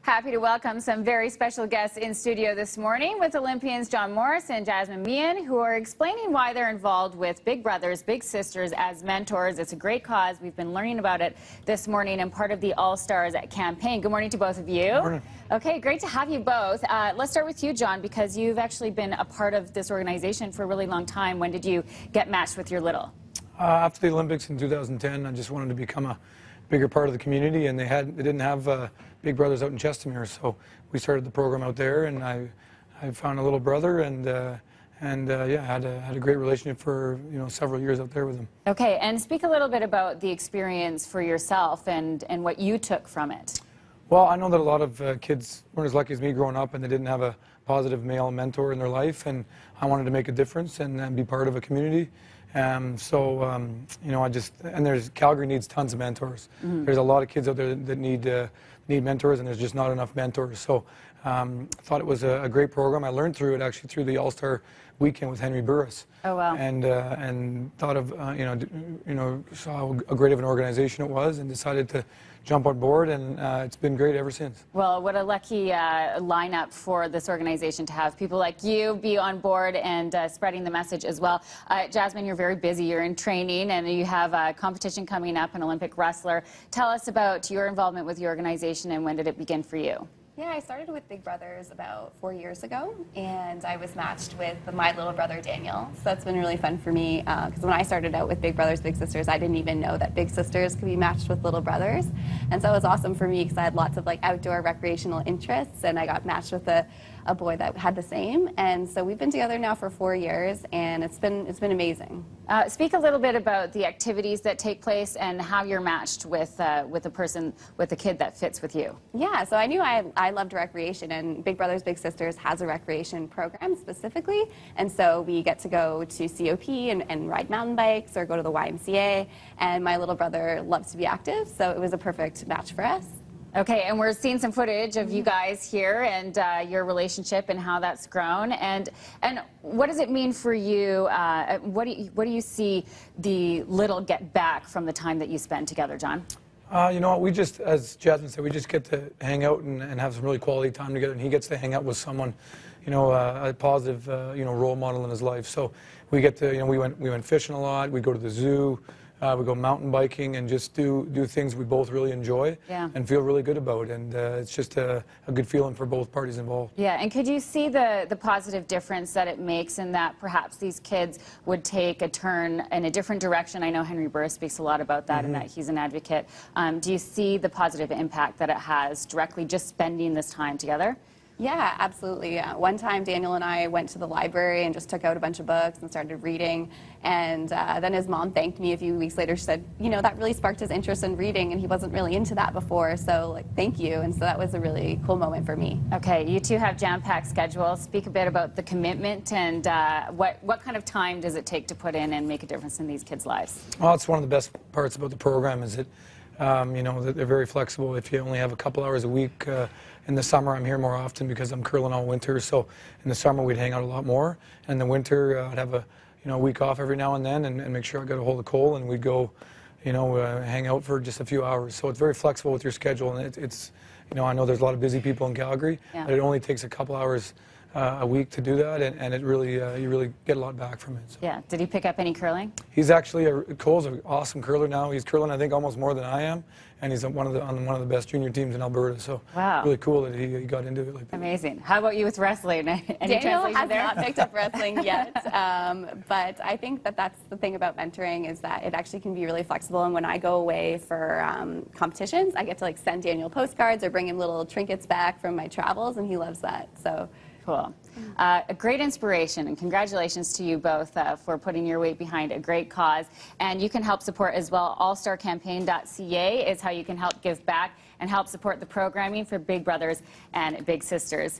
Happy to welcome some very special guests in studio this morning with Olympians John Morris and Jasmine Mian, who are explaining why they're involved with Big Brothers, Big Sisters as mentors. It's a great cause. We've been learning about it this morning and part of the All-Stars campaign. Good morning to both of you. Good morning. Okay, great to have you both. Let's start with you, John, because you've actually been a part of this organization for a really long time. When did you get matched with your little? After the Olympics in 2010, I just wanted to become a bigger part of the community, and they didn't have Big Brothers out in Chestermere, so we started the program out there, and I found a little brother, and yeah, had a great relationship for several years out there with him. Okay, and speak a little bit about the experience for yourself and what you took from it. Well, I know that a lot of kids weren't as lucky as me growing up, and they didn't have a positive male mentor in their life, and I wanted to make a difference and be part of a community. Calgary needs tons of mentors. Mm-hmm. There's a lot of kids out there that need mentors, and there's just not enough mentors. So I thought it was a great program. I learned through it actually through the All-Star weekend with Henry Burris. Oh wow! And thought of saw how great of an organization it was, and decided to jump on board, and it's been great ever since. Well, what a lucky lineup for this organization to have people like you be on board and spreading the message as well. Jasmine, you're very busy. You're in training, and you have a competition coming up, an Olympic wrestler. Tell us about your involvement with the organization, and when did it begin for you? Yeah, I started with Big Brothers about 4 years ago, and I was matched with my little brother, Daniel. So that's been really fun for me, because when I started out with Big Brothers, Big Sisters, I didn't even know that Big Sisters could be matched with little brothers. And so it was awesome for me, because I had lots of outdoor recreational interests, and I got matched with a boy that had the same. And so we've been together now for 4 years, and it's been amazing. Speak a little bit about the activities that take place and how you're matched with a person, with a kid that fits with you. Yeah, so I knew I loved recreation, and Big Brothers Big Sisters has a recreation program specifically, and so we get to go to COP and ride mountain bikes or go to the YMCA, and my little brother loves to be active, so it was a perfect match for us. Okay, and we're seeing some footage of you guys here and your relationship and how that's grown. And what does it mean for you? What do you see the little get back from the time that you spend together, John? You know what, we just, as Jasmine said, we just get to hang out and have some really quality time together, and he gets to hang out with someone, a positive, role model in his life. So we get to, we went fishing a lot, we go to the zoo, we go mountain biking, and just do things we both really enjoy, yeah, and feel really good about. And it's just a good feeling for both parties involved. Yeah, and could you see the positive difference that it makes in that perhaps these kids would take a turn in a different direction? I know Henry Burris speaks a lot about that, and that he's an advocate. Do you see the positive impact that it has directly just spending this time together? Yeah, absolutely. One time Daniel and I went to the library and just took out a bunch of books and started reading, and then his mom thanked me a few weeks later. She said, that really sparked his interest in reading, and he wasn't really into that before, so thank you. And so that was a really cool moment for me. Okay, you two have jam-packed schedules. Speak a bit about the commitment and what kind of time does it take to put in and make a difference in these kids' lives? Well, it's one of the best parts about the program is that they're very flexible. If you only have a couple hours a week, in the summer I'm here more often because I'm curling all winter, so in the summer we'd hang out a lot more. And in the winter I'd have a week off every now and then and make sure I got a hold of Cole, and we'd go hang out for just a few hours. So it's very flexible with your schedule, and it's I know there's a lot of busy people in Calgary, yeah, but it only takes a couple hours a week to do that, and it really you really get a lot back from it. So. Yeah. Did he pick up any curling? He's actually Cole's an awesome curler now. He's curling, I think, almost more than I am, and he's on one of the best junior teams in Alberta. So wow, really cool that he got into it like that. Amazing. How about you with wrestling? Any Daniel has there? not picked up wrestling yet, but I think that's the thing about mentoring is that it actually can be really flexible. And when I go away for competitions, I get to send Daniel postcards or bring him little trinkets back from my travels, and he loves that. So. Cool. A great inspiration, and congratulations to you both for putting your weight behind a great cause. And you can help support as well. allstarcampaign.ca is how you can help give back and help support the programming for Big Brothers and Big Sisters.